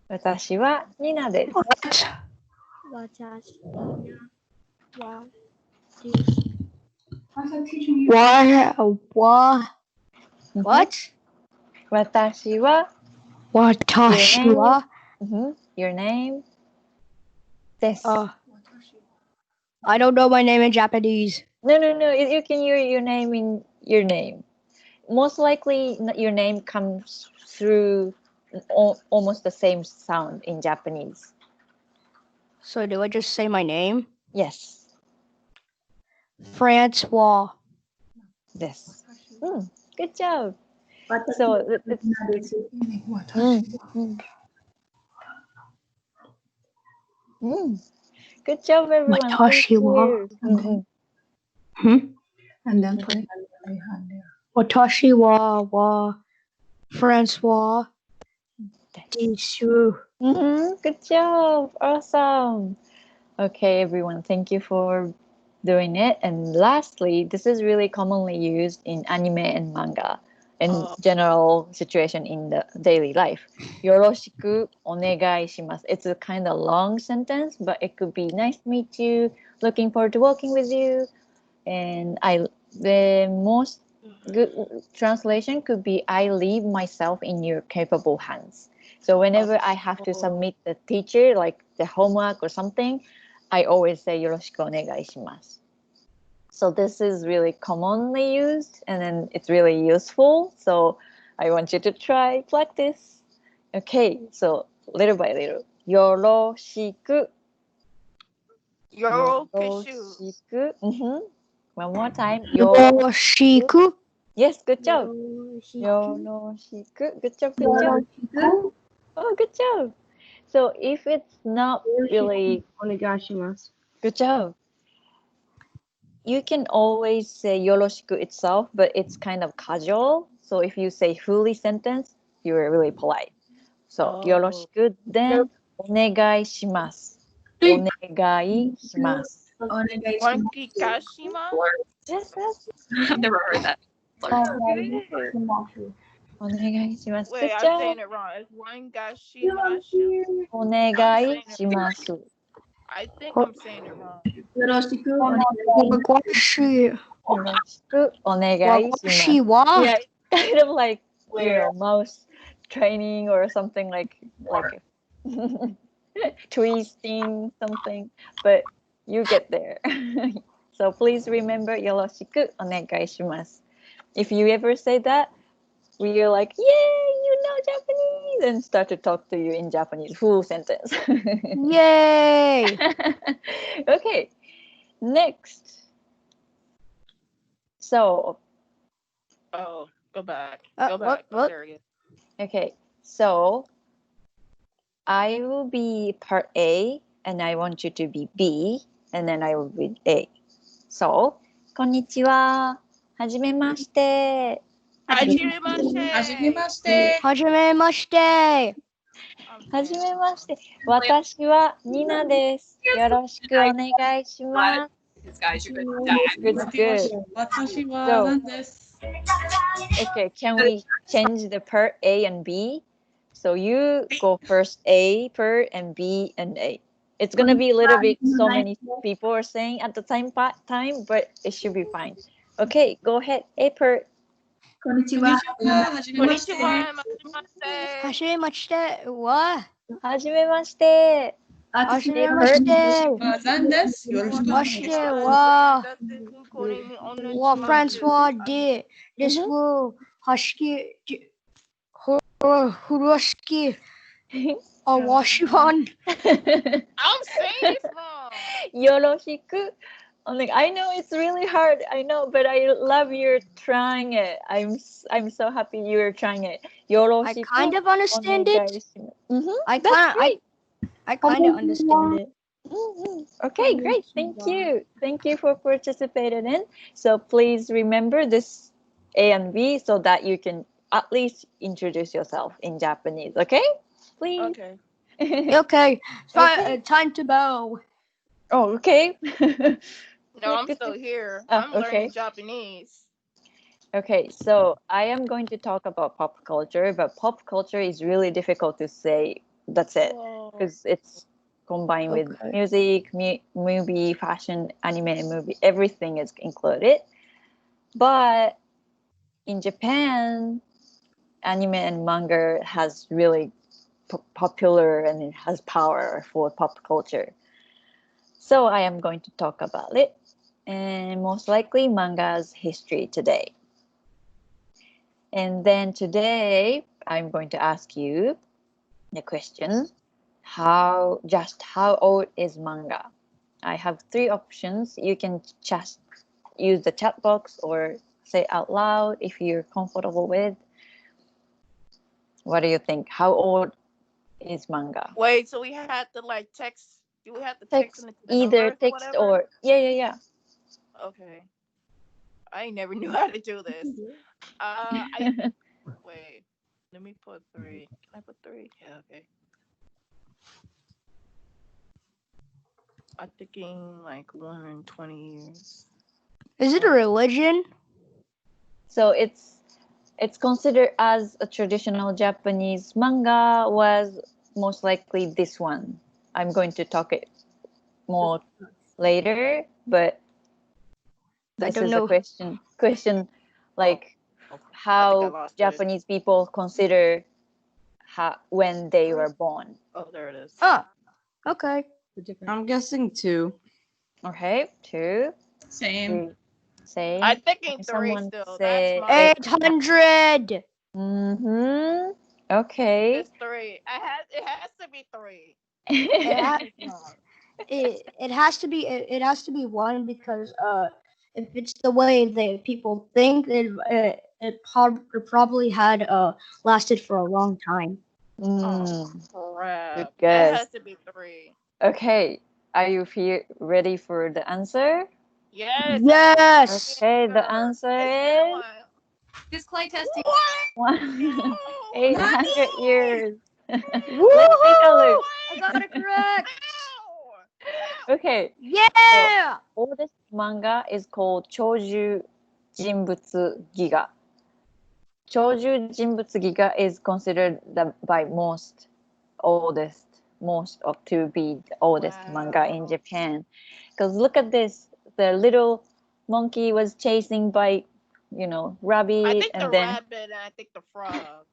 私はニナです。私はWhat? 私は Watashi wa? Your name です。I don't know my name in Japanese. No. You can use your name in your name. Most likely, your name comes through almost the same sound in Japanese. So do I just say my name? Yes. Francois. です。Good job. So it's Good job, everyone. Watashi wa. And then put it behind there. Watashi wa Francois desu. Good job. Awesome. Okay, everyone. Thank you for doing it. And lastly, this is really commonly used in anime and manga and general situation in the daily life. Yoroshiku onegai shimasu. It's a kind of long sentence, but it could be nice to meet you, looking forward to working with you. And the most good translation could be I leave myself in your capable hands. So whenever I have to submit the teacher, like the homework or something, I always say yoroshiku onegai shimasu. So this is really commonly used, and then it's really useful. So I want you to try practice. Okay, so little by little. Yoroshiku. Yoroshiku. One more time. Yoroshiku. Yes, good job. Yoroshiku. Good job. Oh, good job. So if it's not really good job. You can always say yoroshiku itself, but it's kind of casual. So if you say fully sentence, you're really polite. So yoroshiku, then onegai shimasu. Onegai shimasu. Yes. I've never heard that. Onegai shimasu. Wait, Good I'm job. saying it wrong. It's wangashimashu. Onegai shimasu. I think I'm saying it wrong. Yoroshiku onegai shimasu. Wa. Yeah, kind of like mouse training or something like twisting something, but you get there. So please remember yoroshiku onegai shimasu. If you ever say that, we're like, yay, you know Japanese, and start to talk to you in Japanese, full sentence. Yay! Okay, next. So. Oh, go back. What? There again. Okay, so I will be part A, and I want you to be B, and then I will be A. So, こんにちは。はじめまして。はじめまして。はじめまして。はじめまして。私はニナです。よろしくお願いします。Good. 私は何です。Okay, can we change the part A and B? So you go first A part and B and A. It's gonna be a little bit so many people are saying at the time, but it should be fine. Okay, go ahead. A part. こんにちは。はじめまして。はじめましては。はじめまして。はじめまして。何です。よろしくお願いします。はフランスはですはしきふろしきわしはん。I'm saying it wrong. よろしく。I know it's really hard. I know, but I love you're trying it. I'm so happy you're trying it. I kind of understand it. I kind of understand it. Okay, great. Thank you. Thank you for participating in. So please remember this A and B so that you can at least introduce yourself in Japanese. Okay? Please. Okay. Okay. Time to bow. Oh, okay. No, I'm still here. I'm learning Japanese. Okay, so I am going to talk about pop culture, but pop culture is really difficult to say. That's it, Whoa. because it's combined with Okay. music, movie, fashion, anime, movie, everything is included. But in Japan, anime and manga has really popular and it has power for pop culture. So I am going to talk about it, and most likely manga's history today. And then today I'm going to ask you the question, how old is manga? I have three options. You can just use the chat box or say out loud if you're comfortable with. What do you think? How old is manga? Wait, so we had to like text. Do we have to text Text, them the either numbers or text whatever? or yeah. Okay. I never knew how to do this. I wait. Let me put 3. Can I put 3? Yeah, okay. I'm thinking like 120 years. Is it a religion? So it's considered as a traditional Japanese manga was most likely this one. I'm going to talk it more later, but I this don't is a know. question like I think I how lost it. Japanese people consider when they were born. Oh, there it is. Oh, okay. I'm guessing 2. Okay, 2, Same. 3, say. I'm thinking Can 3 someone still. That's say my. 800. Mm-hmm. Okay. It's 3. It has to be 3. It, ha- It's not. it has to be one because if it's the way that people think it probably had lasted for a long time. Oh Good crap! It guess. has to be 3. Okay, are you ready for the answer? Yes. Yes. Okay, the answer It's been a is while. This clay testing. What? one, No! 800 No! years. Woohoo! Let's take a look. I got it correct. No! Okay, so Yeah. oldest manga is called Choju Jinbutsu Giga. Choju Jinbutsu Giga is considered by most of to be the oldest manga in Wow. Japan. Because look at this, the little monkey was chasing by, I rabbit, think the and then rabbit and I think the frog.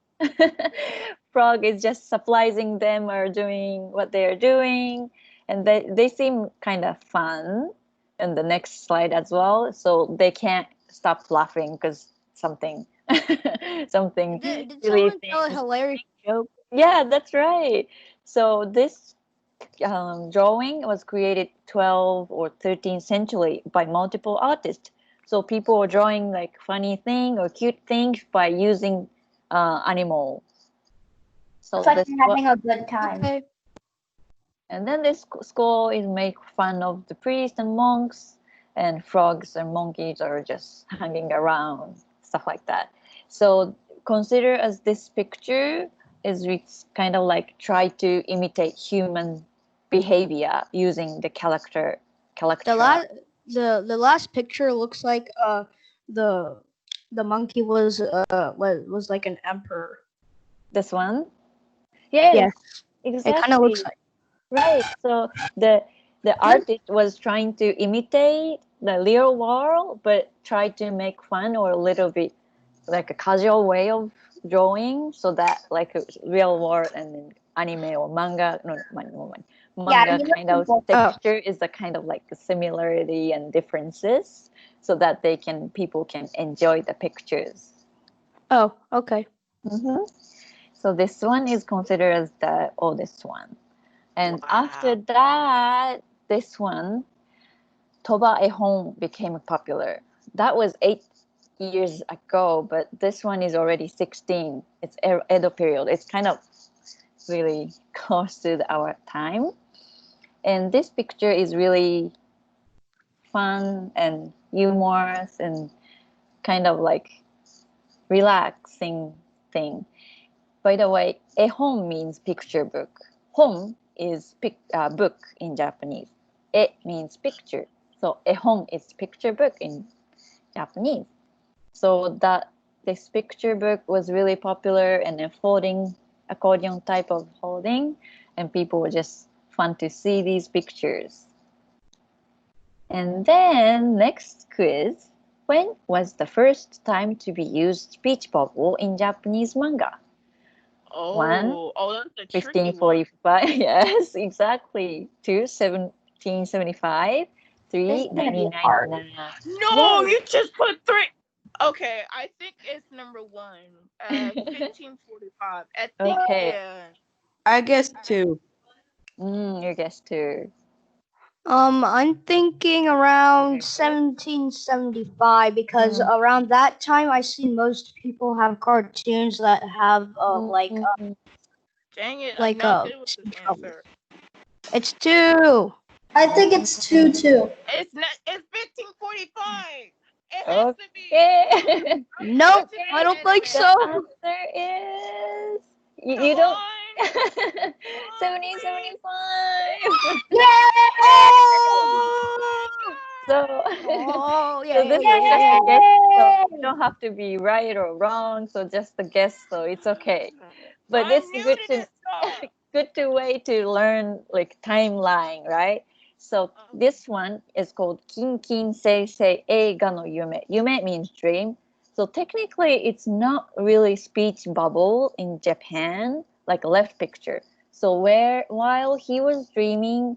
frog is just surprising them or doing what they are doing, and they seem kind of fun. In the next slide as well, so they can't stop laughing because something something Did silly someone tell a things. hilarious joke? Yeah, that's right. So this drawing was created 12th or 13th century by multiple artists. So people were drawing like funny thing or cute things by using animal. So It's like this you're having a good time. Okay. and then this school is make fun of the priests and monks, and frogs and monkeys are just hanging around, stuff like that. So consider as this picture is it's kind of like try to imitate human behavior using the character. The last the last picture looks like the the monkey was like an emperor. This one, yes, Yes. It kind of looks exactly. like. Right. So the artist was trying to imitate the real world, but try to make fun or a little bit like a casual way of drawing, so that like a real world and then anime or manga, no, Yeah, manga kind of Oh. texture is the kind of like similarity and differences, so that people can enjoy the pictures. Oh. Okay. hmm So this one is considered as the oldest one. And after Wow. that, this one, Toba Ehon became popular. That was 8 years ago, but this one is already 16. It's Edo period. It's kind of really close to our time. And this picture is really fun and humorous and kind of like relaxing thing. By the way, ehon means picture book. Hon is book in Japanese. It means picture. So ehon is picture book in Japanese. So that this picture book was really popular and a folding accordion type of holding, and people were just fun to see these pictures. And then next quiz. When was the first time to be used speech bubble in Japanese manga? One, That's a tricky one. 1545. Yes, exactly. Two, 1775. Three, This is gonna be 1999. No, Yes. you just put 3. Okay, I think it's number 1. 1545. I think, Okay. yeah. I guess 2. Your guess too. I'm thinking around 1775 because around that time I see most people have cartoons that have Dang it, like melted with this speech bubbles. answer. It's 2. I think it's 2 too. It's 1545. It has to be. Okay. Nope, I don't think The so. answer is you don't. on. 1775. So, Oh, so this is just a guess. So you don't have to be right or wrong. So just a guess. So it's okay. But I'm it's new good to to this stuff. good to way to learn like timeline, right? So this one is called Kin Kin Sei Sei Eiga no Yume. Yume means dream. So technically, it's not really speech bubble in Japan, like a left picture. So while he was dreaming,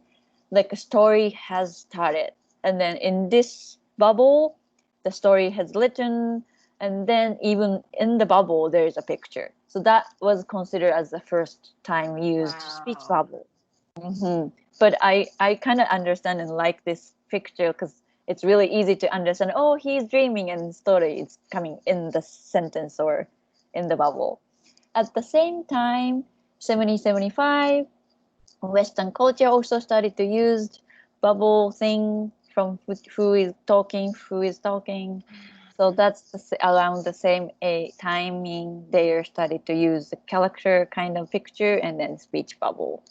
like a story has started, and then in this bubble, the story has written, and then even in the bubble there is a picture. So that was considered as the first time used speech bubble. But I kind of understand and like this picture because it's really easy to understand. Oh, he's dreaming, and the story is coming in the sentence or in the bubble. At the same time, 1775, Western culture also started to use bubble thing from who is talking, who is talking. So that's around the same timing they started to use the character kind of picture and then speech bubble.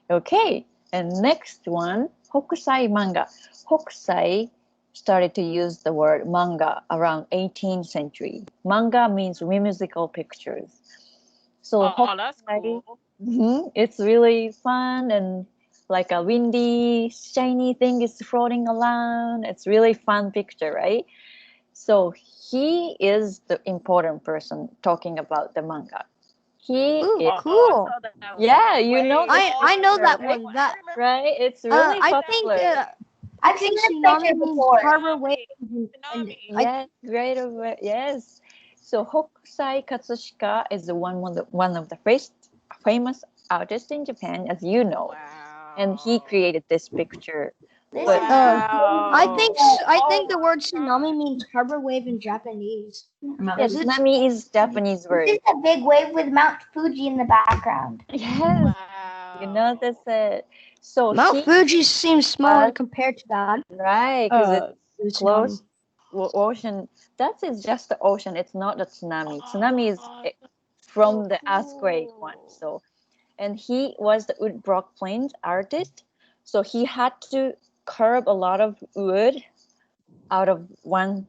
Okay, and next one, Hokusai manga. Hokusai started to use the word manga around 18th century. Manga means whimsical pictures. So That's Hokusai, cool. it's really fun and like a windy, shiny thing is floating around. It's really fun picture, right? So he is the important person talking about the manga. He Ooh, is, cool. yeah, you know the I know that right? one. That Right? It's really I popular. I've seen this tsunami picture means before. harbor wave, and Yes, right over. Yes. So Hokusai Katsushika is the one of the first famous artists in Japan, as you know, and he created this picture. This But is I think the word tsunami means harbor wave in Japanese. yeah, tsunami is Japanese This word. is a big wave with Mount Fuji in the background. Yes, you notice it. So Mount he Fuji seems smaller compared to that. right because it's close Tsunami. ocean. That is just the ocean. It's not the tsunami. Tsunami is from the earthquake one. So and he was the wood block plains artist. So he had to carve a lot of wood out of one,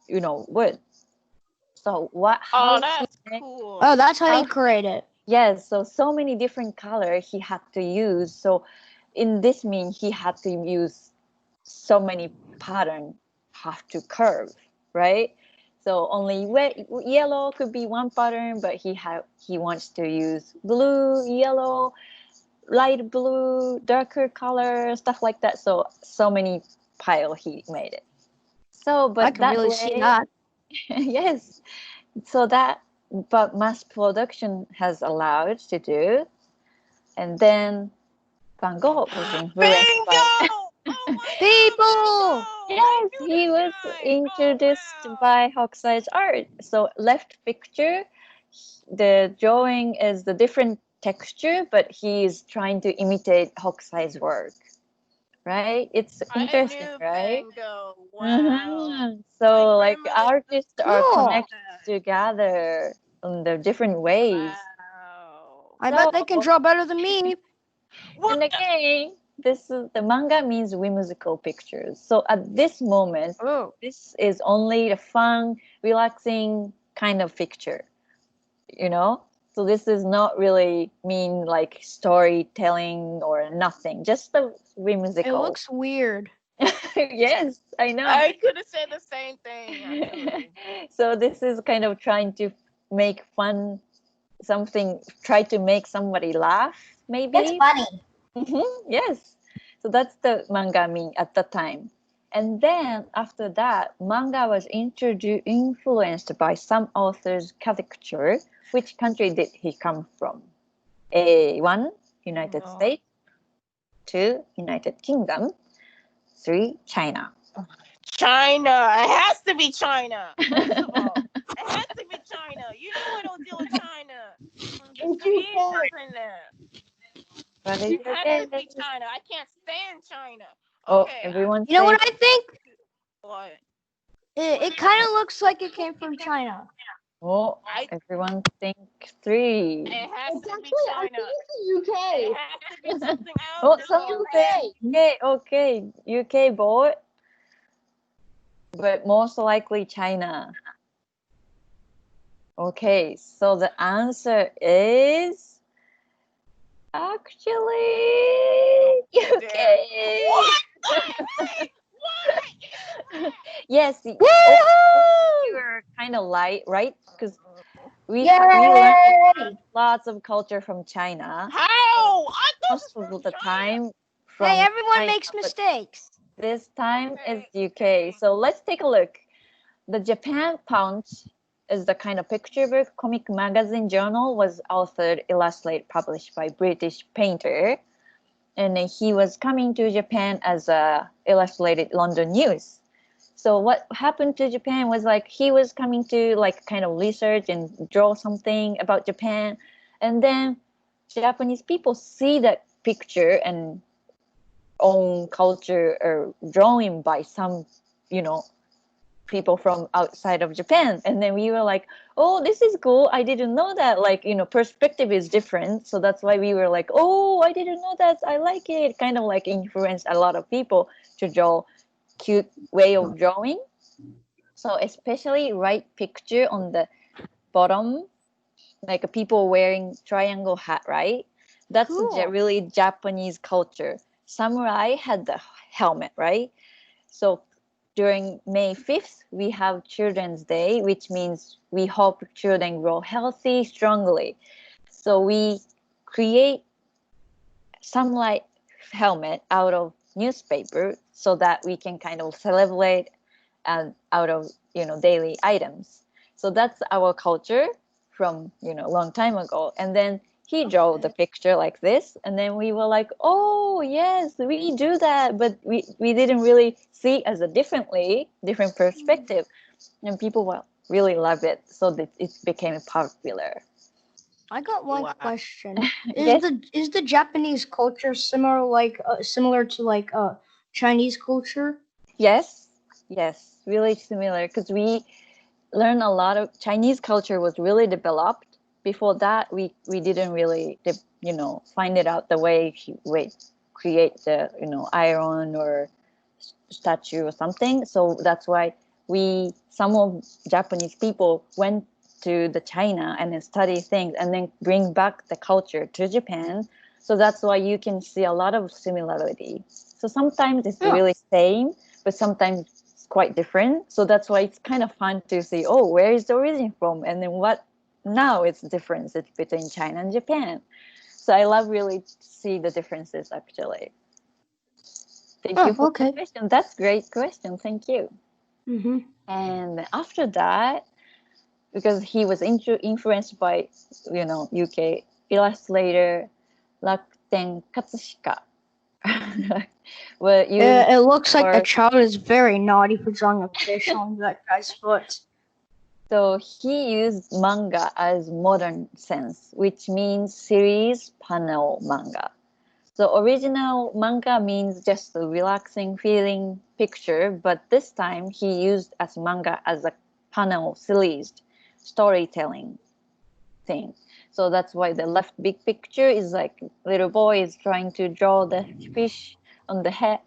wood. So how he make, Oh, that's how you create it. yes, so many different colors he had to use. So in this mean he had to use so many pattern have to curve, right? So only yellow could be one pattern, but he wants to use blue, yellow, light blue, darker color, stuff like that. So many pile he made it. So, I but can that really way, see that. yes. So that, but mass production has allowed to do, and then Van Gogh was influenced by. People. Yes, he was introduced by Hokusai's art. So left picture, the drawing is the different texture, but he is trying to imitate Hokusai's work. Right? It's interesting, right? So like artists are Cool. connected together in the different ways. I bet they can draw better than me. And again, the manga means whimsical pictures. So at this moment, Oh. this is only the fun, relaxing kind of picture, you know? So this is not really mean like storytelling or nothing, just the whimsical. It looks weird. Yes, I know. I could have said the same thing. Actually. So this is kind of trying to make fun something, try to make somebody laugh, maybe. It's funny. Yes. So that's the manga mean at the time. And then after that, manga was influenced by some author's caricature. Which country did he come from? A1, United States. 2, United Kingdom. 3, China. China. It has to be China. First of all, it has to be China. You know I don't deal with China. There's Asians in there. But It it's has okay. to be China. I can't stand China. Oh, Okay. everyone. You know what I think? What? It kind of looks like it came from China. Oh, everyone think 3. It has It's to be actually, I China. think it's the UK. It has to be something Oh, else. some though. say okay, UK boy, but most likely China. Okay, so the answer is actually UK. What? Yes, you were kind of light, right? Because we learned lots of culture from China. How? I thought Most of the time from Hey, everyone China, makes but mistakes. this time is UK. So let's take a look. The Japan Punch is the kind of picture book comic magazine journal, was authored, illustrated, published by British painter. And he was coming to Japan as a illustrated London news. So what happened to Japan was like he was coming to like kind of research and draw something about Japan. And then Japanese people see that picture and own culture or drawing by some, people from outside of Japan. And then we were like, oh, this is cool. I didn't know that. Like, perspective is different. So that's why we were like, oh, I didn't know that. I like it. Kind of like influenced a lot of people to draw cute way of drawing. So especially right picture on the bottom, like people wearing triangle hat, right? That's Cool. really Japanese culture. Samurai had the helmet, right? So during May 5th, we have Children's Day, which means we hope children grow healthy, strongly. So we create sunlight helmet out of newspaper so that we can kind of celebrate and out of daily items. So that's our culture from long time ago. And then he drew the picture like this, and then we were like, oh yes, we do that, but we didn't really see as a different perspective, and people will really love it, so that it became popular. I got one question. Yes. Is the Japanese culture similar to like Chinese culture? Yes, really similar, because we learn a lot of Chinese culture was really developed. Before that, we didn't really find it out the way we create the iron or statue or something. So that's why some of Japanese people went to the China and then study things and then bring back the culture to Japan. So that's why you can see a lot of similarity. So sometimes it's really same, but sometimes it's quite different. So that's why it's kind of fun to see, oh, where is the origin from? And then what now it's difference between China and Japan. So I love really to see the differences actually. Thank you for the question. That's great question. Thank you. Mm-hmm. And after that, because he was influenced by, UK illustrator Rakuten Katsushika. It looks like the child is very naughty for drawing a fish on that guy's foot. So he used manga as modern sense, which means series panel manga. So original manga means just a relaxing feeling picture, but this time he used as manga as a panel series storytelling thing. So that's why the left big picture is like little boy is trying to draw the fish on the head,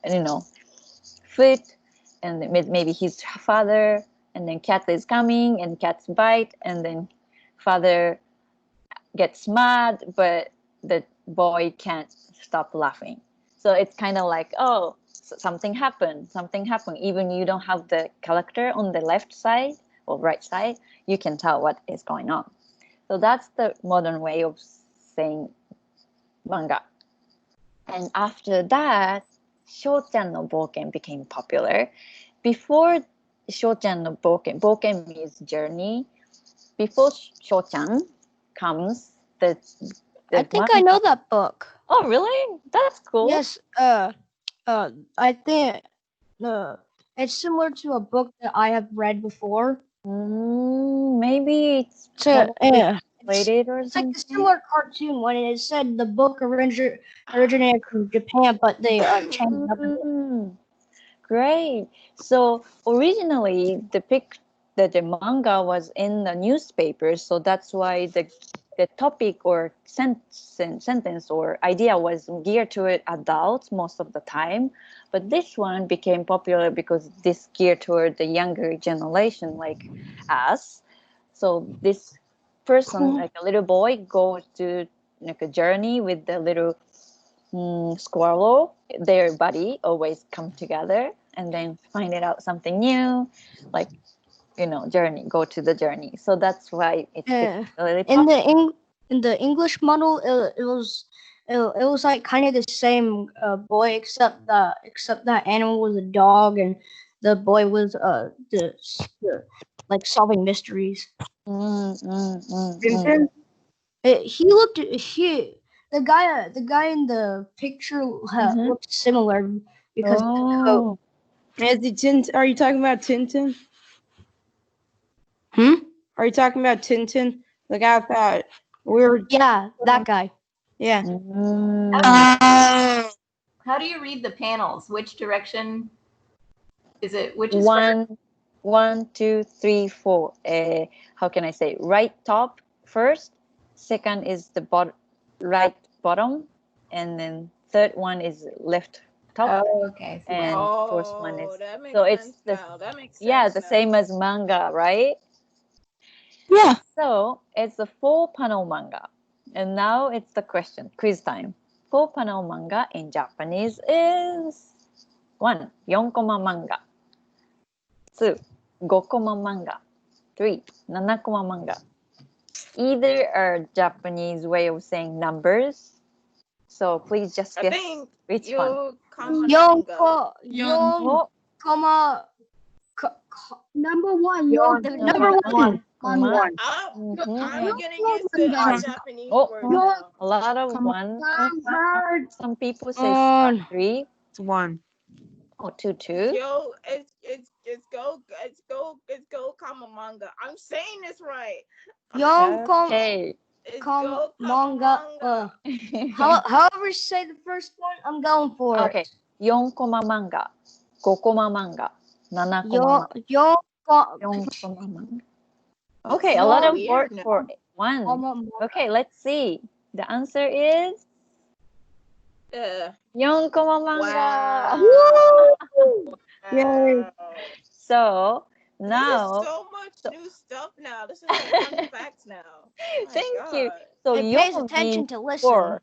foot, and maybe his father, and then cat is coming and cat's bite, and then father gets mad, but the boy can't stop laughing. So it's kind of like, oh, something happened, even you don't have the character on the left side or right side, you can tell what is going on. So that's the modern way of saying manga. And after that, Shou-chan no Boken became popular. Before Shou-chan no Boken means journey. Before Shou-chan comes the I think I know that book. Oh, really? That's cool. Yes. I think it's similar to a book that I have read before. Maybe it's related or it's something. like a similar cartoon when it said the book originated from Japan, but they changed it up a bit. Great. So originally the manga was in the newspaper, so that's why the topic or sentence or idea was geared to adults most of the time. But this one became popular because this geared toward the younger generation like us. So this person, like a little boy, goes to like a journey with the little squirrel. Their body always come together and then find it out something new, like go to the journey. So that's why it's really popular. In the English model, it was like kind of the same boy, except that animal was a dog and the boy was the like solving mysteries. The guy in the picture looked similar because of the coat. Are you talking about Tintin? Are you talking about Tintin? The guy with that weird... Yeah, that guy. Yeah. How do you read the panels? Which direction is it? Which is one, 2, 3, 4. How can I say? Right top first. Second is the right bottom, and then third one is left top. Oh, okay. And fourth one is that makes so sense it's the now. That makes sense. yeah the same as manga, right? Yeah. So it's a 4-panel manga, and now it's the quiz time. 4-panel manga in Japanese is 1. 4-コマ manga. 2. 5-コマ manga. 3. 7-コマ manga. Either are Japanese way of saying numbers. So please just guess which one. Number one. I'm getting used to Japanese words now. A lot of one. Some people say 3. It's 1. Oh, 2. Yo, it's go comma manga. I'm saying this right. Okay. Manga. However you say the first one, I'm going for okay. it. 4-コマ manga. 5-コマ manga. 7-コマ manga. Okay, a lot of words for 1. Okay, let's see. The answer is 4-コマ manga. Wow. Yay. So now there's so much new stuff now. This is like fun facts now. Thank you. So it pays attention to listen.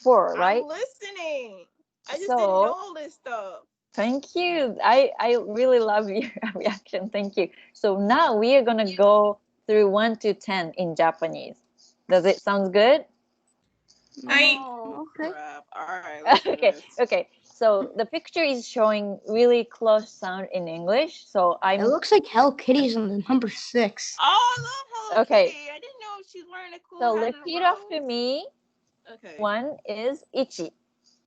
4, right? I'm listening. I just So, didn't know all this stuff. Thank you. I really love your reaction. Thank you. So now we are gonna go through 1 to 10 in Japanese. Does it sound good? Okay. Crap. All right. Okay. So the picture is showing really close sound in English. So It looks like Hello Kitty's on the number 6. Oh, I love Hello Kitty. I didn't know she's wearing a cool hat. So repeat after me. Okay. 1 is ichi.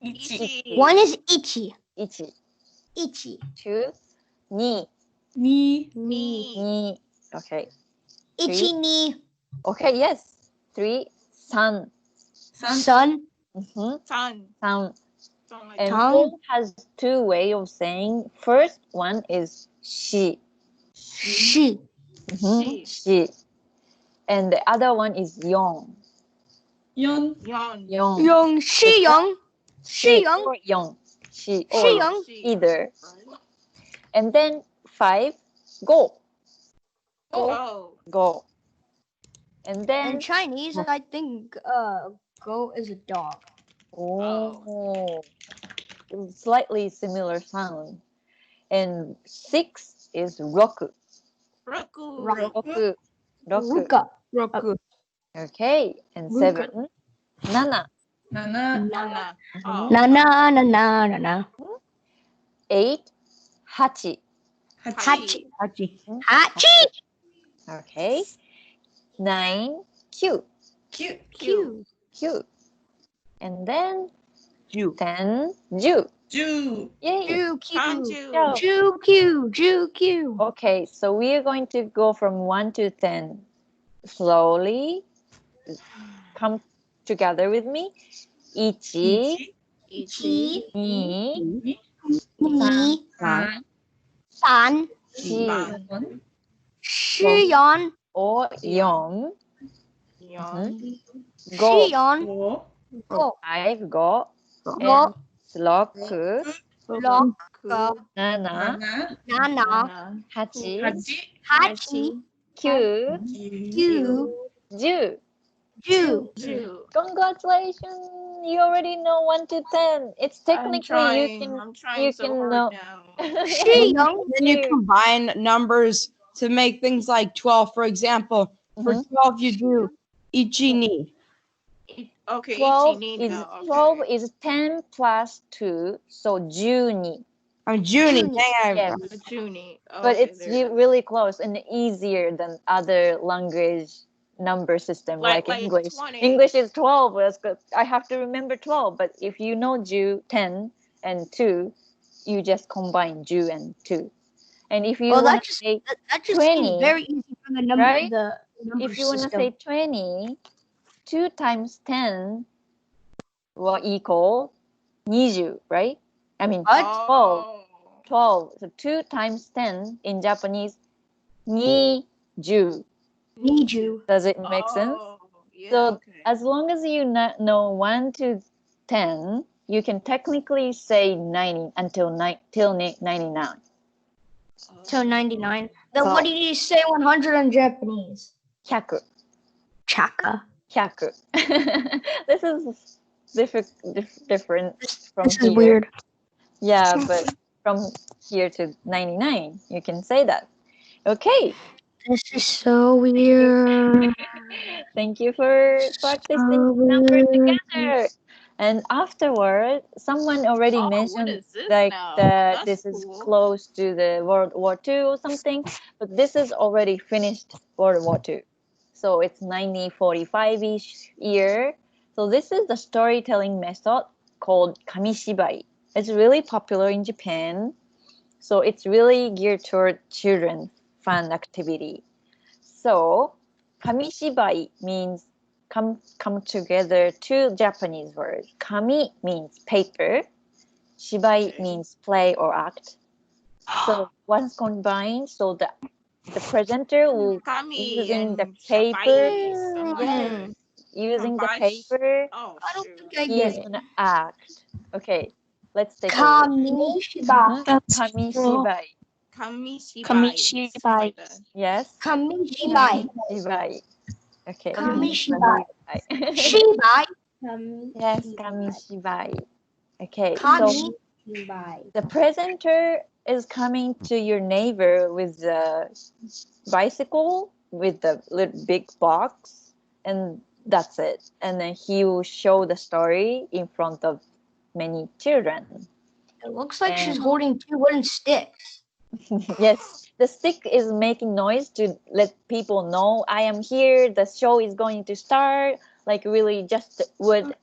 Ichi. 1 is ichi. Ichi. 2, ni. Ni. Okay. Ichi ni. Okay, yes. 3, san. Sun. San. And it has 2 ways of saying. First one is shi. She. She. And the other one is yon. Yon. Yon. Yon. Young. She young. She young. Or Yon. She She or young. either. And then 5, go. Go. Go. And then In Chinese, I think go is a dog. oh, slightly similar sound. And 6 is roku. Roku. Right. Roku. Roku. Ruka. Roku. Okay. And Ruka. 7, nana. Nana. Nana. Oh. Na na na na na na. 8, hachi. Hachi. Hachi. Hachi. Okay. 9, kyu. Q. Q. Kyu. And then Ju. 10, ju. Ju. Yay. Ju Q. Kanju. Go. Ju Q. Ju Q. Okay, so we are going to go from 1 to 10. Slowly come together with me. Ichi, Ichi. ni, Ni. San. San. chi, Ban. Shi yon. or yon. Yon. Go. Shi yon. Go. Go. 5, go. Go. And sloku, Lock. nana, Nana. Nana. hachi, Hachi. Hachi. kyu, Q. ju. Ju. Ju. Congratulations! You already know 1 to 10. It's technically I'm trying so can hard know. now. She young. Then you combine numbers to make things like 12. For example, for 12 you do ichi ni. Okay, 12 Ichi is Nina. Okay. 12 is 10 plus 2, so Juni. I'm Junie. Junie. Dang, Yes, Junie. but Okay, it's there. really close and easier than other language number system like Like English. 20. English is 12. That's good. I have to remember 12, but if you know Ju 10 and 2, you just combine Ju and 2. And if you Well, want that to just say that just 20, seems very easy for the number. right? The number if you want to system. say 20, 2 times 10 will equal 20, right? I mean, What? 12. Oh. 12. So 2 times 10 in Japanese, 20. Need you. Does it make sense? Oh, yeah, So okay. as long as you know 1 to 10, you can technically say 90 until 99. Till 99. Then So- what did you say 100 in Japanese? 100. Chaka. 100. This is different from This is here. weird. Yeah, but from here to 99, you can say that. Okay. This is so weird. Thank you for practicing numbers together. And afterward, someone already Oh, what mentioned is this like now? that That's this is cool. close to the World War II or something, but this is already finished World War II. So it's 1945-ish year. So this is the storytelling method called kamishibai. It's really popular in Japan. So it's really geared toward children fun activity. So kamishibai means come together, two Japanese words. Kami means paper. Shibai Okay. means play or act. So once combined, so the presenter will Kami using the and paper. Shabai, some Yes, other using the Kabash. paper. Oh, I don't shoot. think I He get is it. gonna act. Okay, let's take a look. Kamishiba. Kamishibai. Kamishibai. Something like that. Yes. Kamishibai. Shibai. Okay. Kamishibai. Shibai. Yes, kamishibai. Okay, so Kamishibai. the presenter is coming to your neighbor with the bicycle with the little big box, and that's it. And then he will show the story in front of many children. It looks like she's And- holding 2 wooden sticks. Yes, the stick is making noise to let people know I am here. The show is going to start. Like really just wood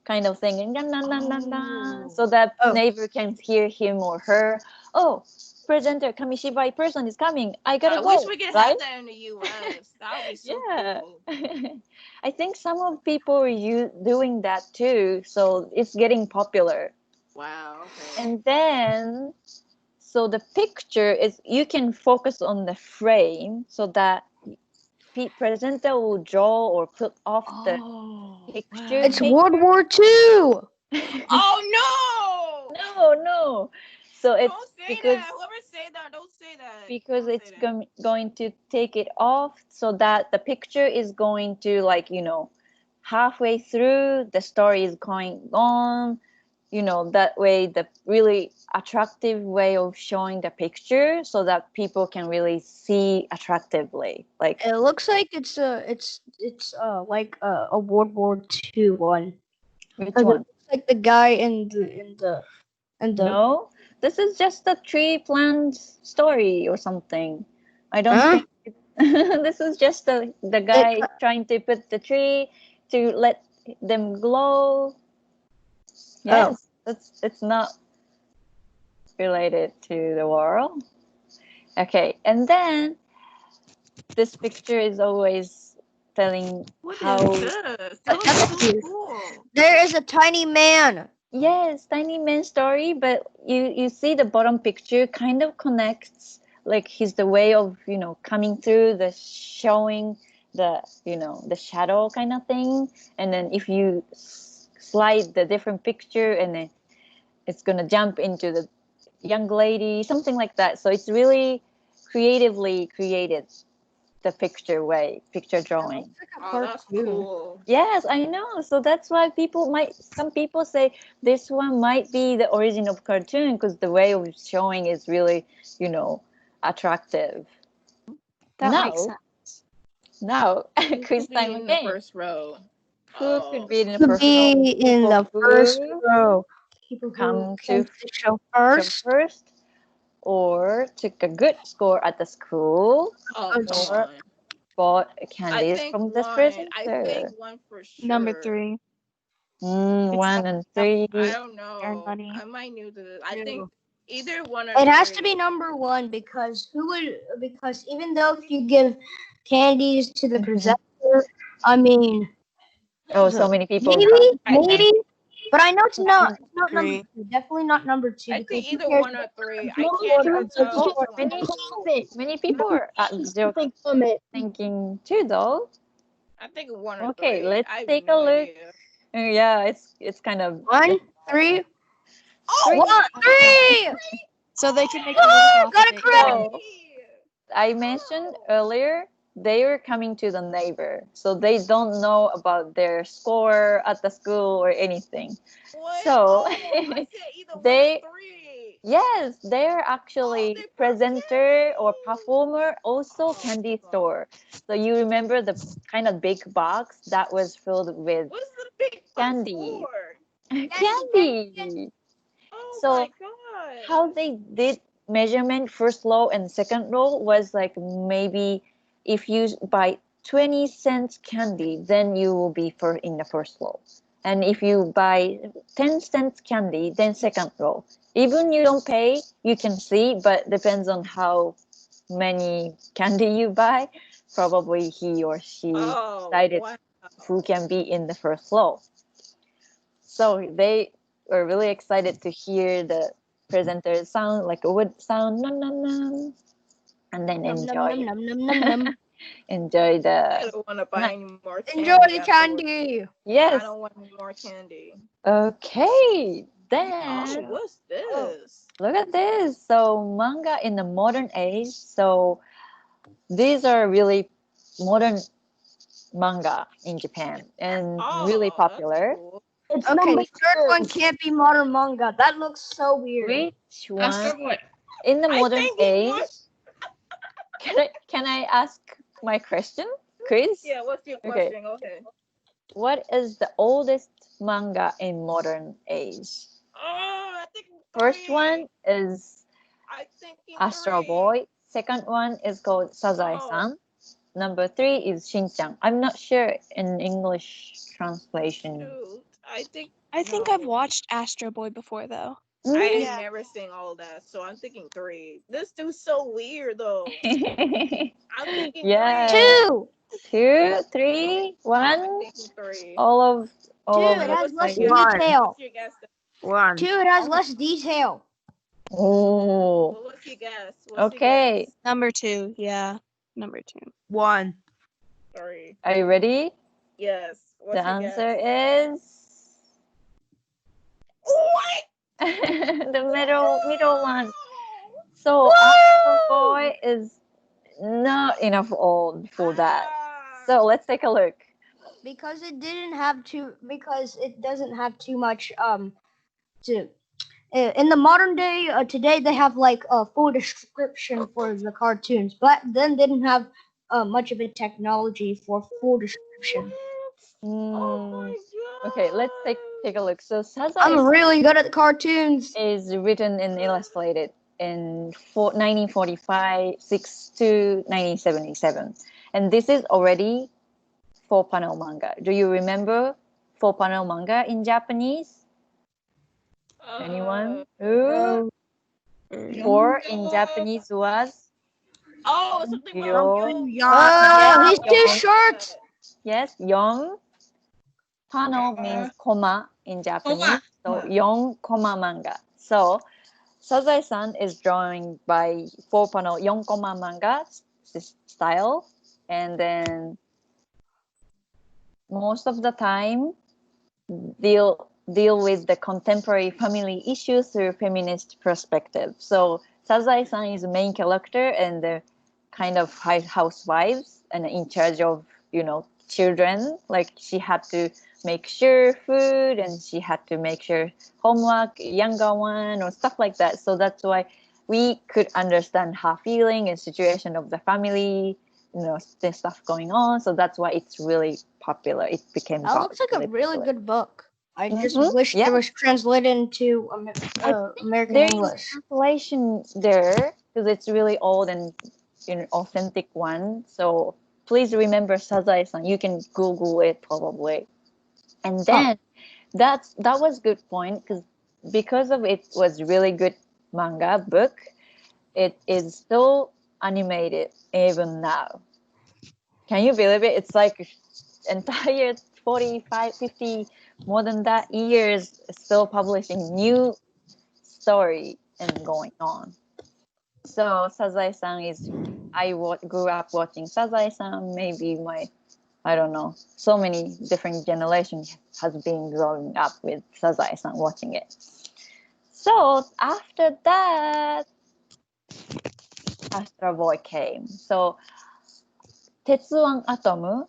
kind of thing, and so that neighbor can hear him or her. Oh, presenter kamishibai person is coming. I gotta I go. wish we could right? have that in the U.S. That would be so Yeah. cool. I think some of people are doing that too. So it's getting popular. Wow. Okay. And then, so the picture is, you can focus on the frame so that presenter will draw or put off the picture. It's World War II. Oh no! No. So it's Don't say because that. Whoever say that, don't say that. because Don't it's say that. going to take it off so that the picture is going to, like, halfway through the story is going on, that way the really attractive way of showing the picture so that people can really see attractively, like It looks like it's like a World War II one. which 'Cause it one? looks like the guy in the No, this is just a tree plant story or something. I don't Huh? think this is just the guy trying to put the tree to let them glow. Yes, it's not related to the world. Okay, and then this picture is always telling What how. is this? It looks so cool. There is a tiny man. Yes, tiny man story, but you see the bottom picture kind of connects, like he's the way of coming through the showing the the shadow kind of thing, and then if you slide the different picture, and then it's gonna jump into the young lady, something like that. So it's really creatively created, the picture drawing. Oh, that's cool. Yes, I know. So that's why some people say this one might be the origin of cartoon because the way of showing is really, attractive. That now, makes sense. Now, Who quiz could be time in the again. first row? Who could be in the Could first row? be in People the first who row. People who come came to to show show first. first, or took a good score at the school, Oh, come or on. bought I candies think from the one. I presenter. think one for sure. Number 3. One and three. I don't know. Everybody. I might new to this. I think either one or It has to three. be number one because even though if you give candies to the presenter, I mean, Oh, so many people. maybe, but I know it's not number Three. two. Definitely not number two. I Because think who either cares one or three. I number can't two even is tell. just which one. Many people are thinking too, though. I think one or Okay, three. let's I have take a no look. idea. Yeah, it's kind of 1, 3. Three. 1, 3. So they can make a living off Got of it it. correct. So I mentioned earlier they were coming to the neighbor, so they don't know about their score at the school or anything. What? So I said either they one or three. yes, they're actually they presenter or performer, also Oh, candy God. store. So you remember the kind of big box that was filled with What's the big box candy. for? Candy. Oh So my God. how they did measurement first row and second row was like, maybe if you buy 20 cents candy, then you will be in the first row, and if you buy 10 cents candy, then second row. Even you don't pay, you can see, but depends on how many candy you buy, probably he or she decided Wow. who can be in the first row. So they were really excited to hear the presenter sound, like a wood sound, nom, nom, nom, and then enjoy enjoy I the don't want to buy any more candy. Enjoy the afterwards. candy. I yes. don't want any more candy. Okay, Oh, then what's this? look at this. So manga in the modern age. So these are really modern manga in Japan and really Oh, popular. that's cool. It's okay, the third one can't be modern manga. That looks so weird. Which one What? in the I modern think he age? wants- Can I ask my question, Chris? Yeah, what's your Okay. question? Go ahead. What is the oldest manga in modern age? Oh, I think First three. one is I think Astro three. Boy. Second one is called Sazae-san. Number 3 is Shin-chan. I'm not sure in English translation. Shoot. I think I've watched Astro Boy before though. I ain't never seen all that, so I'm thinking 3. This dude's so weird though. I'm thinking Yeah. 2. 2, 3, 1. I'm thinking 3. All of 2, it has What's less your guess? detail. What's your guess? 1. 2, it has less detail. Oh. Well, what's your guess? What's Okay. Your guess? Number 2, yeah. Number 2. 1. 3. Are you ready? Yes. What's The answer is the middle one. So Astro Boy is not enough old for that. So let's take a look. Because it doesn't have too much to in the modern day today they have like a full description for the cartoons, but then they didn't have much of a technology for full description. Okay, let's take a look. So I'm Saza really good at cartoons. is written and illustrated in 1945 6 to 1977, and this is already 4-panel manga. Do you remember 4-panel manga in Japanese? Anyone? Who? 4 in Japanese was something Yo. He's too short. Yes, Yong. Panel means koma in Japanese. So Yong koma manga. So Sazai-san is drawing by 4-panel Yonkoma manga style, and then most of the time deal with the contemporary family issues through feminist perspective. So Sazai-san is the main character and the kind of housewives and in charge of children. Like she had to make sure food and she had to make sure homework, younger one or stuff like that. So that's why we could understand her feeling and situation of the family, the stuff going on. So that's why it's really popular. It became That looks like a really popular. good book. I just wish it was translated into American there English. is translation there because it's really old and authentic one. So please remember Sazai-san. You can Google it probably. And then that was good point because of it was really good manga book. It is still animated even now. Can you believe it? It's like entire 45, 50, more than that years still publishing new story and going on. So Sazai-san grew up watching Sazai-san. Maybe I don't know, so many different generations has been growing up with Sazai-san watching it. So after that, Astro Boy came. So Tetsuan Atom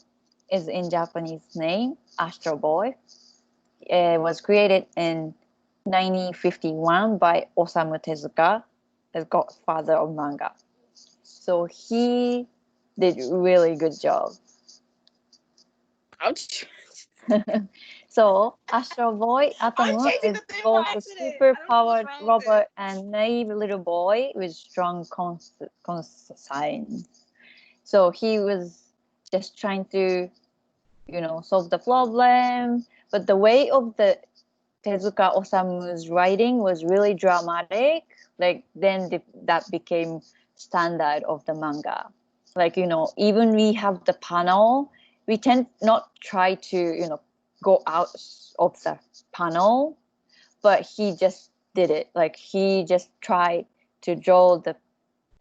is in Japanese name, Astro Boy. It was created in 1951 by Osamu Tezuka, the godfather of manga. So he did really good job. Ouch. So Astro Boy Atom is both a super-powered robot and naive little boy with strong conscience. So he was just trying to, solve the problem. But the way of the Tezuka Osamu's writing was really dramatic. Like then that became standard of the manga. Like even we have the panel, we tend not try to go out of the panel, but he just did it. Like he just tried to draw the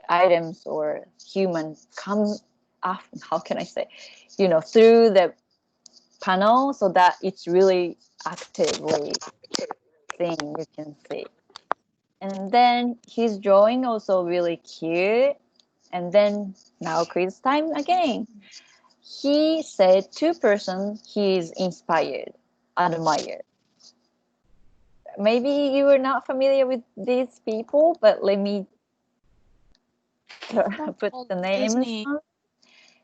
items or humans come off. How can I say? Through the panel so that it's really actively thing you can see. And then his drawing also really cute. And then now quiz time again. He said 2 persons he is inspired, admired. Maybe you are not familiar with these people, but let me put the names. Disney.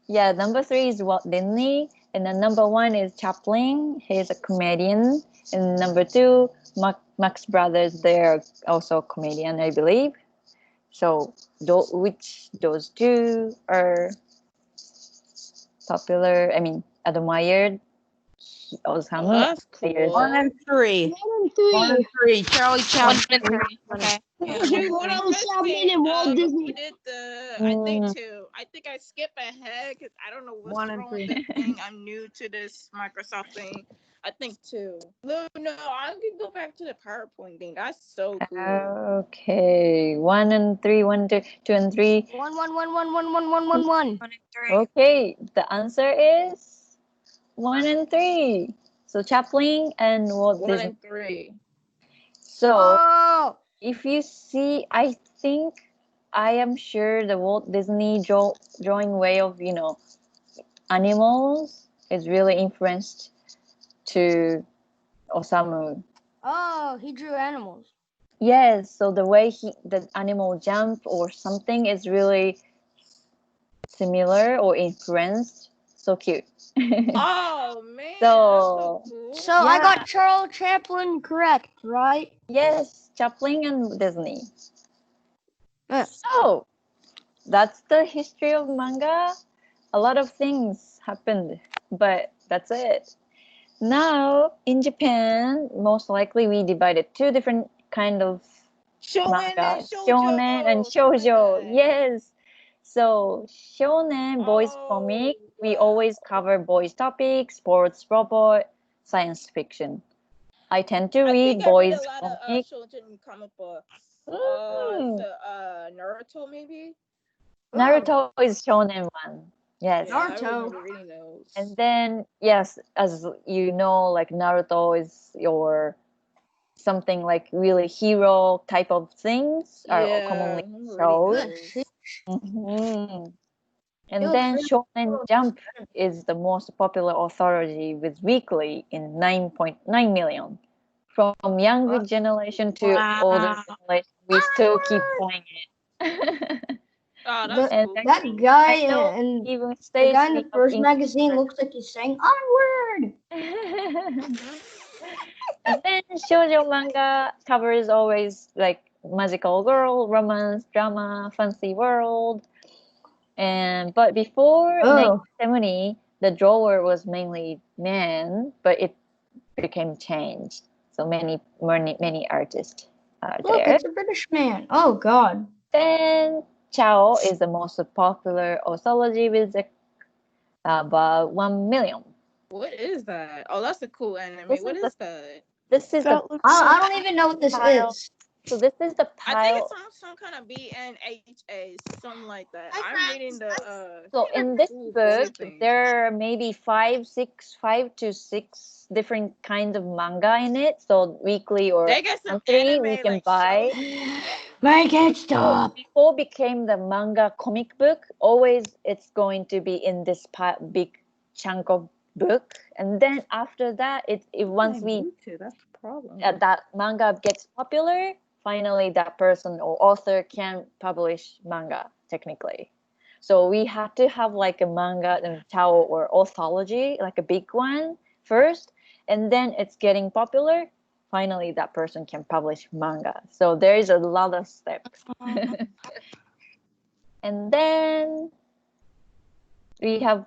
Yeah, number 3 is Walt Disney, and then number 1 is Chaplin. He's a comedian, and number 2, Marx Brothers. They're also a comedian, I believe. So, which those 2 are popular? I mean, admired. Osamu. That's cool. 1 and 3. 1 and 3. Charlie Chaplin. 1 and 3. Okay. Chaplin and Walt Disney. We did I think 2. I think I skipped ahead because I don't know what's 1 and wrong with 3. this thing. I'm new to this Microsoft thing. I think 2. No, I can go back to the PowerPoint thing. That's so cool. Okay, 1 and 3, 1, 2, 2 and 3. 1 1 1 1 1 1 1 1 1. 1 and 3. Okay, the answer is 1 and 3. So Chaplin and Walt 1 Disney. and 3. So Oh, if you see, I am sure the Walt Disney drawing way of, animals is really influenced to Osamu. oh, he drew animals. Yes, so the way the animal jump or something is really similar or influenced. So cute. Oh man, So, that's so cool. So I Yeah. got Charles Chaplin correct, right? Yes, Chaplin and Disney. Uh, So that's the history of manga. A lot of things happened, but that's it. Now in Japan, most likely we divided two different kind of Shonen manga: and shoujo. shonen and something like shoujo. that. Yes. So shonen boys comic, we always cover boys topics, sports, robot, science fiction. I tend to I read think I read boys a lot of comic. shoujo comic books. Mm. Naruto maybe. Naruto is shonen one. Yes. Yeah, I Naruto. remember reading those. And then yes, as you know, like Naruto is your something like really hero type of things are Yeah, commonly I remember reading shown. those. Mhm. It And was then really Shonen cool. Jump is the most popular authority with weekly in 9.9 million. From younger generation to older Wow. generation, we still keep playing it. Oh, that's The, And cool. that Too. guy I know in even the states guy in we the have first in magazine looks like he's saying onward. And then shoujo manga covers always like magical girl, romance, drama, fancy world. But before Oh, 1970, the drawer was mainly men, but it became changed. So many artists are look, there. it's a British man. Oh God. Then Chao is the most popular anthology with about 1 million. What is that? Oh, that's a cool anime. This What is the is that? this is the That looks so I don't even know what this pile. is. So this is the I think it's pile. some kind of BNHA, something like that. I'm reading the So in this full book, thing. there are maybe five to six different kinds of manga in it. So weekly or They got some monthly, anime we can like buy. shows. Make it So stop. before became the manga comic book, always it's going to be in this big chunk of book, and then after that, once we That's the problem. that manga gets popular, finally that person or author can publish manga technically. So we had to have like a manga and tao or anthology, like a big one first, and then it's getting popular. Finally, that person can publish manga. So there is a lot of steps. And then we have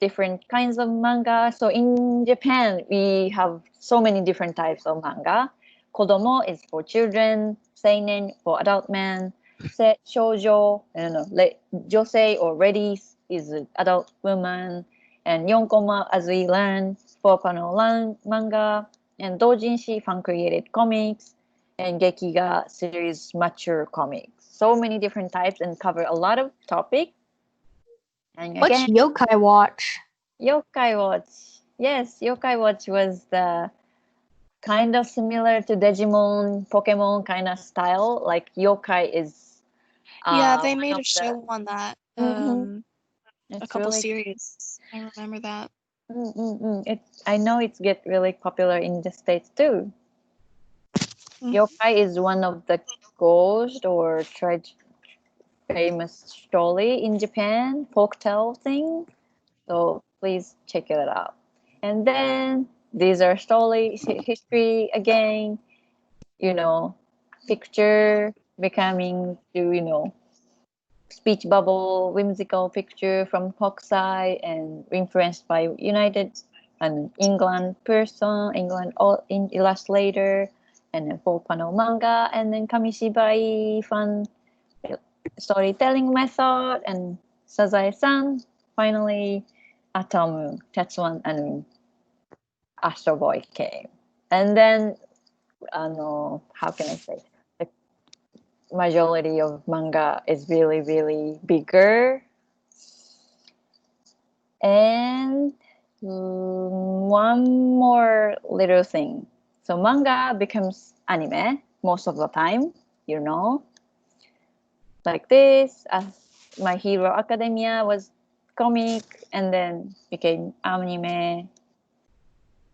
different kinds of manga. So in Japan, we have so many different types of manga. Kodomo is for children, seinen for adult men, shoujo, I don't know, josei or ladies is adult woman, and yonkoma, as we learned, for panel manga, and doujinshi, fan created comics, and gekiga series mature comics. So many different types and cover a lot of topics. And What's again, Yokai Watch? Yokai Watch. Yes, Yokai Watch was the kind of similar to Digimon, Pokemon kind of style. Like Yokai is Yeah, they one made of a show on that. Mhm. A It's couple really series. I remember that. I know it's get really popular in the States too. Mm. Yokai is one of the ghost or famous story in Japan, folktale thing. So please check it out. And then these are story history again, you know, picture becoming to, speech bubble, whimsical picture from Hokusai and influenced by United and England person, England in illustrator, and then full panel manga, and then Kamishibai fun storytelling method, and Sazae-san, finally Atomu, Tetsuan, and Astro Boy came. And then, how can I say? The majority of manga is really, really bigger. And one more little thing. So manga becomes anime most of the time, you know. Like this, as My Hero Academia was comic and then became anime.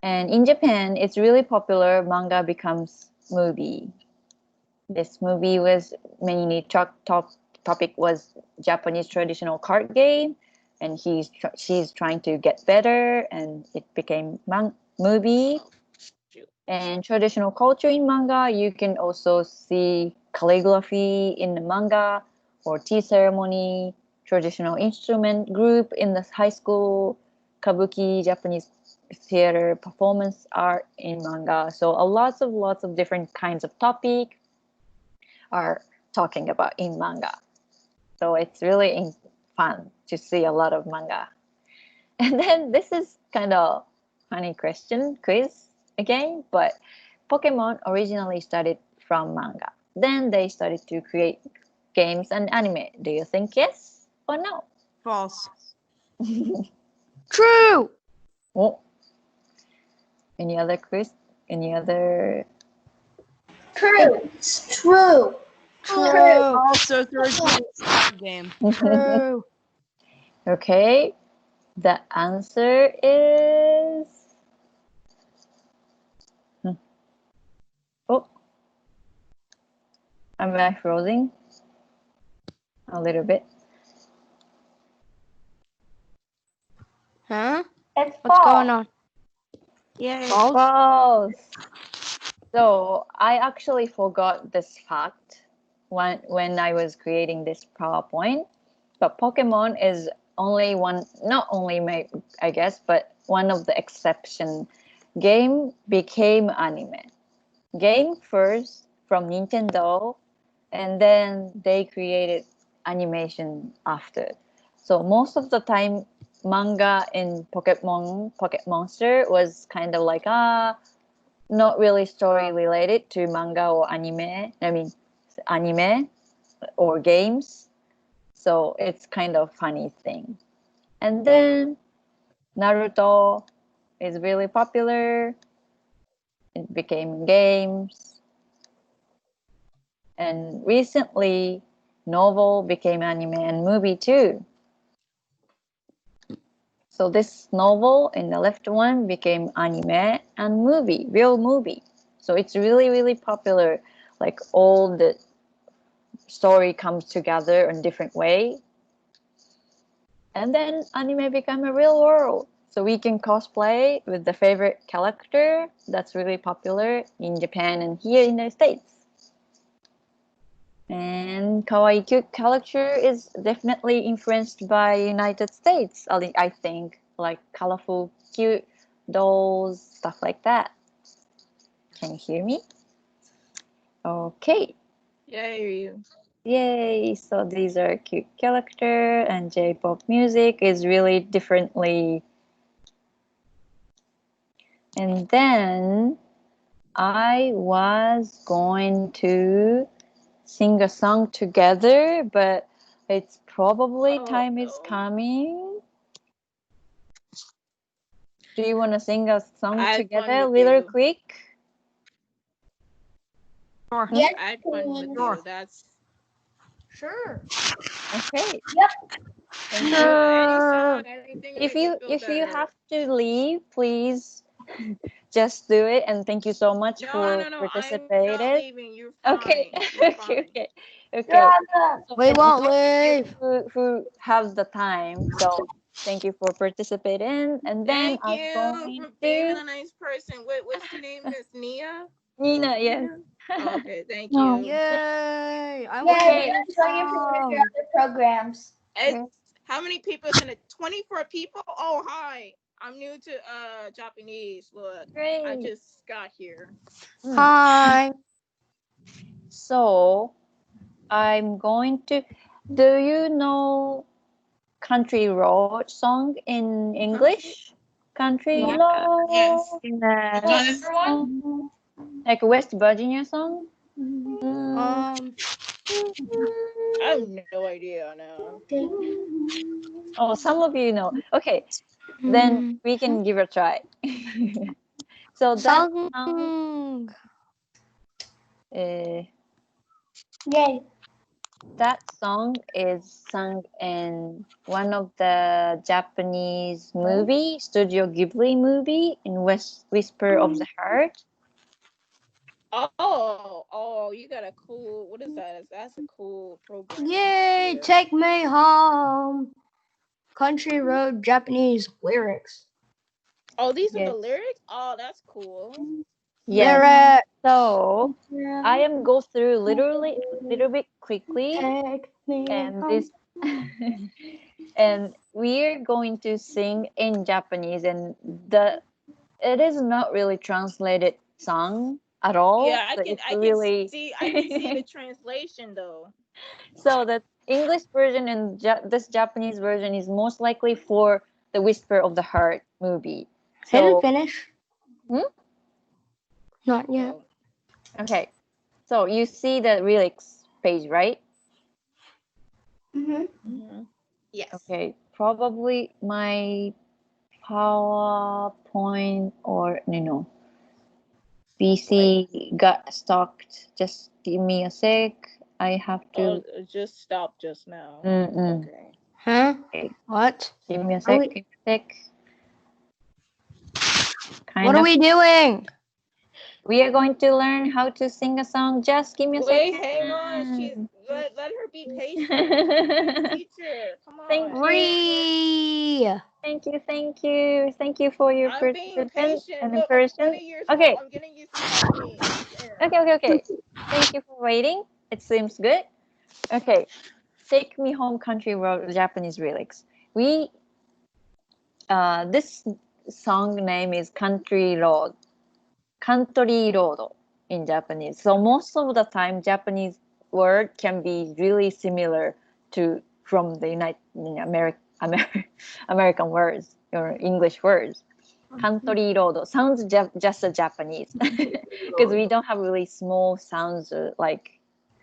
And in Japan, it's really popular. Manga becomes movie. This movie was mainly topic was Japanese traditional card game, and she's trying to get better, and it became movie. And traditional culture in manga, you can also see calligraphy in the manga, or tea ceremony, traditional instrument group in the high school, kabuki, Japanese theater, performance art in manga. So lots of different kinds of topic are talking about in manga. So it's really fun to see a lot of manga. And then this is kind of funny question quiz again, but Pokemon originally started from manga. Then they started to create games and anime. Do you think yes or no? False. True. Oh. Any other quiz? Any other? True. It's true. True. Also, third game. True. Okay. The answer is. Oh. Am I frozen? A little bit. Huh? It's What's false. going on? Yeah. False. False. So I actually forgot this fact when I was creating this PowerPoint. But Pokemon is only one, not only I guess, but one of the exception. Game became anime. Game first from Nintendo, and then they created animation after. So most of the time, manga in Pokemon, Pocket Monster was kind of like not really story related to manga or anime. I mean, anime or games. So it's kind of funny thing. And then Naruto is really popular. It became games. And recently, novel became anime and movie too. So this novel in the left one became anime and movie, real movie. So it's really, really popular. Like all the story comes together in different way. And then anime become a real world. So we can cosplay with the favorite character that's really popular in Japan and here in the States. And kawaii cute character is definitely influenced by United States, I think, like colorful cute dolls, stuff like that. Can you hear me? Okay. Yeah, I hear you. Yay! So these are cute character, and J-pop music is really differently. And then I was going to sing a song together, but it's probably time is coming. Do you want to sing a song I had together, fun with little you. quick? Sure. Yes, I had fun with Sure. you. That's Sure. Okay. Yep. Thank you. any song, anything to If make you you feel better. have to leave, please just do it. And thank you so much for No. I'm not participating. leaving. You're fine. Okay. You're fine. Okay. So We it's won't only leave. who have the time. So thank you for participating. And then Thank I'm you going for being to a nice person. What's your name, Miss Nia? Nina. Yes. Okay, thank No. you. Yay! I Yeah, want to Okay. hear enjoy your song. other programs. It's how many people is in it? 24 people? Oh, hi. I'm new to Japanese. Look, I Great. just got here. Hi. So I'm going to. Do you know Country Road song in English? Country Yeah. Road. Yes. Yes. Like West Virginia song? Um. I have no idea now. Oh, some of you know. Okay. then we can give it a try. So that song, Song. Yay. that song is sung in one of the Japanese movie, Studio Ghibli movie, in Whisper of the Heart. Oh, you got a cool. What is that? That's a cool program. Yay, take me home. Country Road Japanese lyrics. Oh, these are Yes. the lyrics? Oh, that's cool. Yes. Lyrics. So I am go through literally little bit quickly, Take me and home. this and we're going to sing in Japanese, and it is not really translated song at all. Yeah, I So can it's I can really see I can see the translation though. so the English version and this Japanese version is most likely for the Whisper of the Heart movie. Didn't So finish. Hmm? Not yet. Okay, so you see the lyrics page, right? Yes. Okay, probably my PowerPoint or no, PC got stuck. Just give me a sec. I have to. Oh, it just stopped just now. Mm-mm. Okay. Huh? Okay, What? give me a Are sec. we- Give me a sec. What are we doing? We are going to learn how to sing a song. Just give me a Wait, second. hang on. She's let her be patient. Teacher, come on. Thank you. Free. Thank you, thank you, thank you for your I'm being participation patient. and Look, I'm encouragement. 20 years Okay, old. I'm getting used to talking. okay. Thank you for waiting. It seems good. Okay, Take Me Home Country Road Japanese lyrics. This song name is Country Road in Japanese. So most of the time, Japanese word can be really similar to from the American words or English words. Country road sounds just a Japanese because we don't have really small sounds like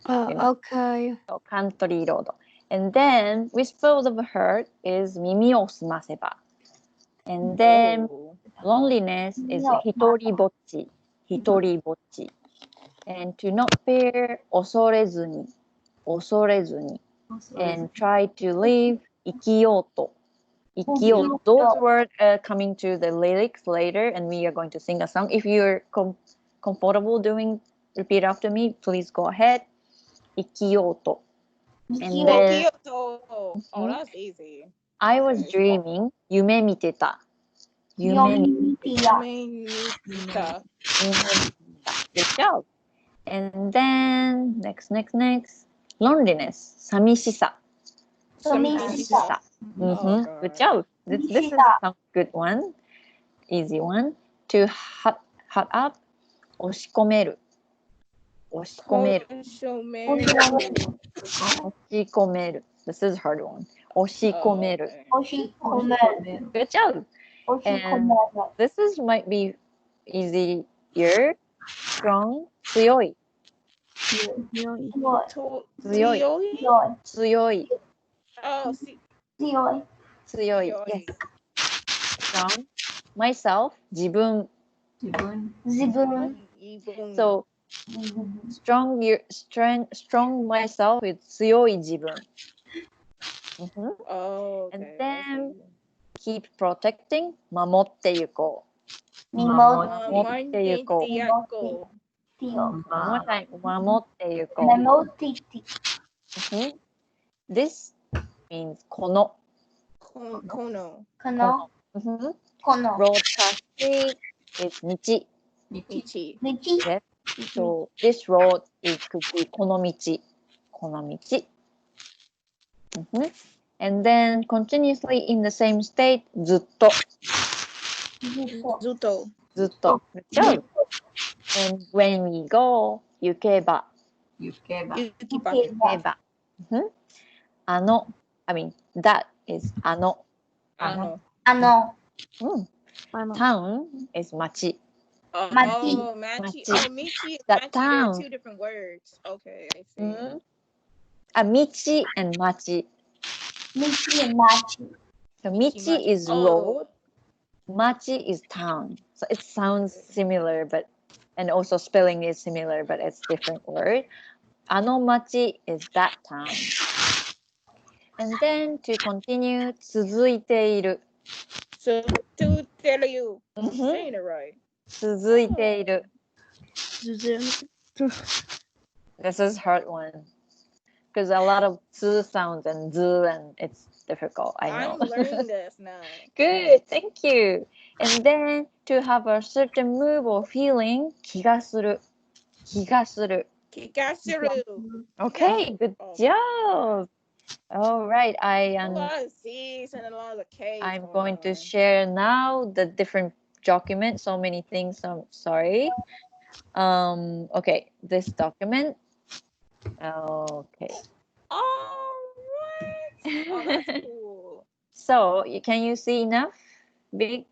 Okay. country road. And then Whisper of the Heart is 耳を澄ませば. And then loneliness is 一人ぼっち. And to not fear 恐れずに. And try to live 生きようと. Those words are coming to the lyrics later, and we are going to sing a song. If you're comfortable doing repeat after me, please go ahead. 生きようと. And then Oh, that's easy. I was dreaming. 夢見てた. 夢見てた. Good job. And then next. Loneliness. 寂しさ. Good job. This is a good one. Easy one. To hot up. 押し込める. 押し込める. This is a hard one. 押し込める. Good job. And this is might be easier. Strong. 強い. 強い. Oh, see. 強い. Yes. Strong. Myself. 自分. So strong myself is 強い自分. Oh, And okay. then keep protecting. 守ってゆこう. 守ってゆこう. One more time. 守ってゆこう. This means この. Kono. Kono. Road traffic is 道. Michi. Yes. So this road could be この道. この道. And then continuously in the same state ずっと. Zuto. ずっと. Good job. And when we go 行けば. Yukiba. あの. I mean that is あの. Ano. Town is 町. Oh, Machi. Machi. Machi. Oh, Michi. That Machi. town. They're two different words. Okay, I see. 道 and 町. So 道 is road Machi is town. So it sounds similar, but and also spelling is similar, but it's different word. Ano machi is that town. And then to continue, 続いている. So to tell you, I'm Mhm. saying it right. 続いている. This is hard one. Because a lot of z sounds and z and it's difficult. I know. I'm learning this now. Good, thank you. And then to have a certain move or feeling, 気がする. 気がする. Kikasuru. Okay, good job. All right, A lot of C's and a lot of K's. I'm going to share now the different documents. So many things. I'm sorry. Okay, this document. Okay. Oh, what? Oh, that's cool. So can you see enough? Big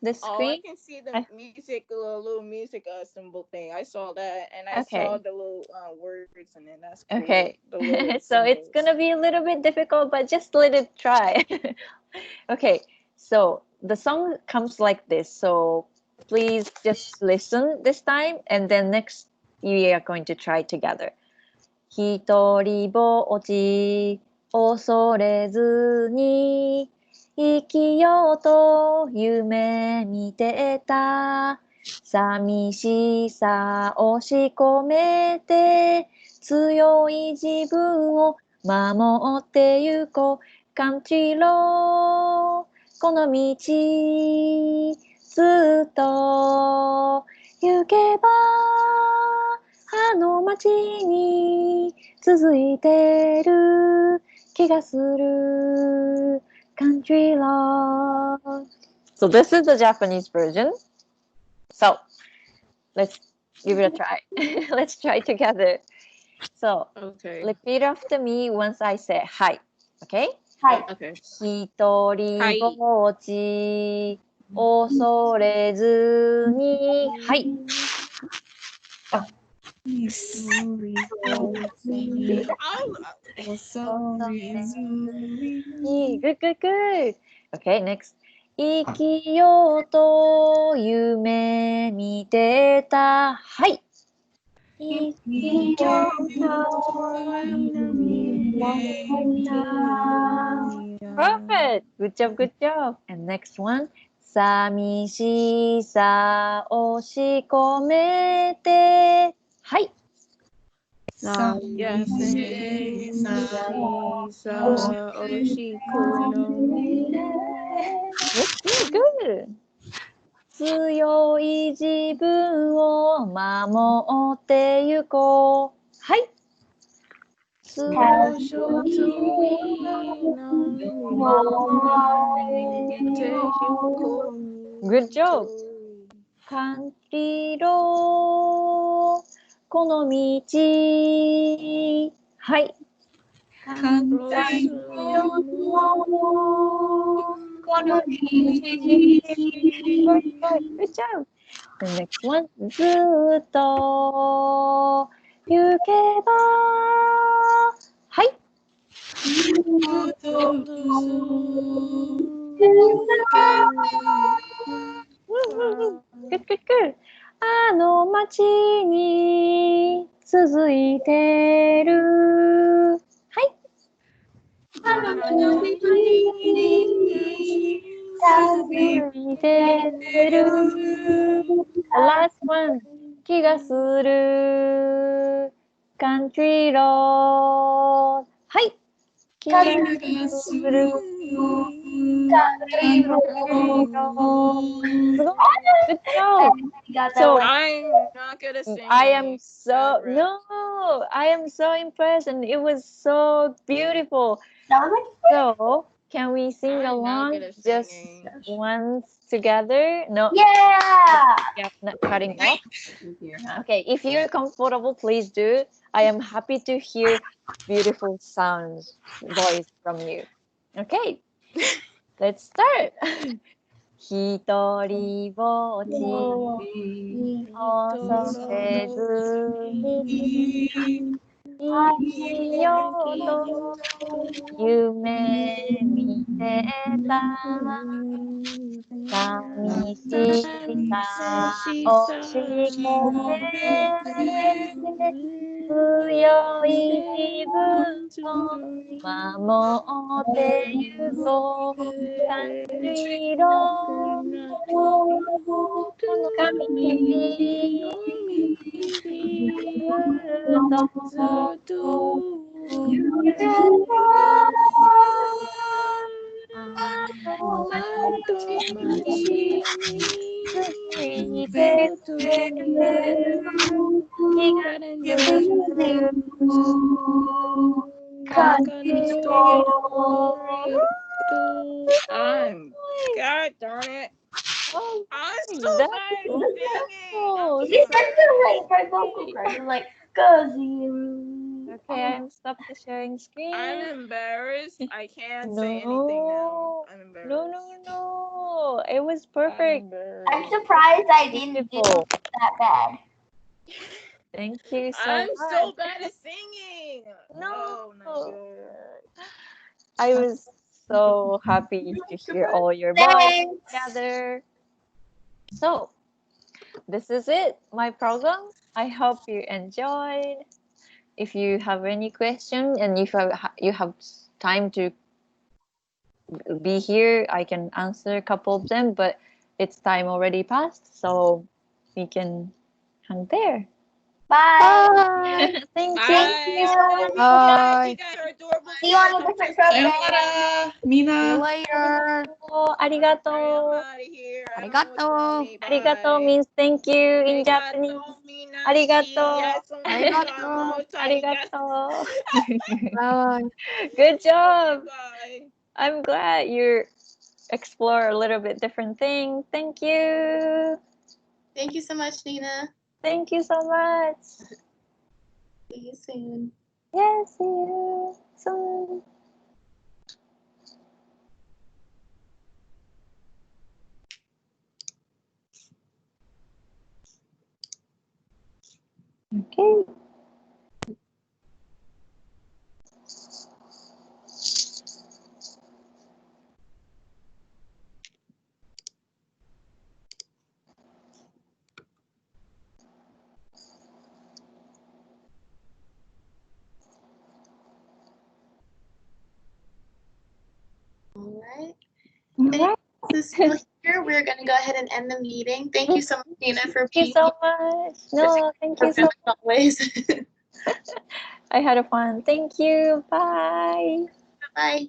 the Oh, I screen? can see the music, little music symbol thing. I saw that, and I Okay. saw the little words, and then that's cool. Okay. The little So it's symbols. gonna be a little bit difficult, but just let it try. Okay. So the song comes like this. So please just listen this time, and then next we are going to try together. ひとりぼっち恐れずに生きようと夢見てた寂しさ押し込めて強い自分を守ってゆこう感じろこの道ずっと行けばあの街に続いてる気がする Country Love. So this is the Japanese version. So let's give it a try. Let's try together. So Okay. repeat after me once I say hi. Okay? Okay. ひとりぼっち恐れずにはいGood, good, good. Okay, next. 生きようと夢見てた。はい。生きようと夢見てた。Perfect. Good job, good job. And next one. 寂しさ押し込めて。はい。Yes. Good, good. 強い自分を守ってゆこう。はい。強い自分を守ってゆこう。Good job. 感じろこの道。はい。感じろこの道。Good job. The next one. ずっと行けば。はい。ずっとGood, good, good. あの街に続いてる。はい。あの街に続いてる。The last one. 気がする。Country Road. はい。気がする。Country Road. すごい。Good job. So I'm not good at singing. I am so impressed, and it was so beautiful. So can we sing along just once together? No. Yeah, not cutting off. Okay, if you're comfortable, please do. I am happy to hear beautiful voice from you. Okay, let's start. ひとりぼっち恐れずに生きようと夢見た寂しさ押し込め強い自分を守ってゆこう三色の髪ずっとI'm God darn it. Oh, I'm so bad at singing. You start to like my vocal cords. I'm like, okay, I'm stopped the sharing screen. I'm embarrassed. I can't say anything now. I'm embarrassed. No. It was perfect. I'm surprised I didn't do that bad. Thank you so I'm much. so bad at singing. No. not good. I was so happy to hear all your voices together. So, this is it, my program. I hope you enjoyed. If you have any question and if you have time to be here, I can answer a couple of them, but it's time already passed, so we can hang there. Bye. Thank Bye. you. Bye. You guys are adorable. See you on a different program. Sayonara, See you Mina. later. Arigato. I'm out of here. I don't know what's wrong with me. Arigato Bye. means thank you in Japanese. Arigato. Arigato. Bye. Good job. Bye. I'm glad you explore a little bit different thing. Thank you. Thank you so much, Nina. Thank you so much. See you soon. Yes, see you soon. Okay. All right. Thank you, still here. We're going to go ahead and end the meeting. Thank you so much, Nina, for Thank you being so much. No, thank you so much. always. I had a fun. Thank you. Bye. Bye.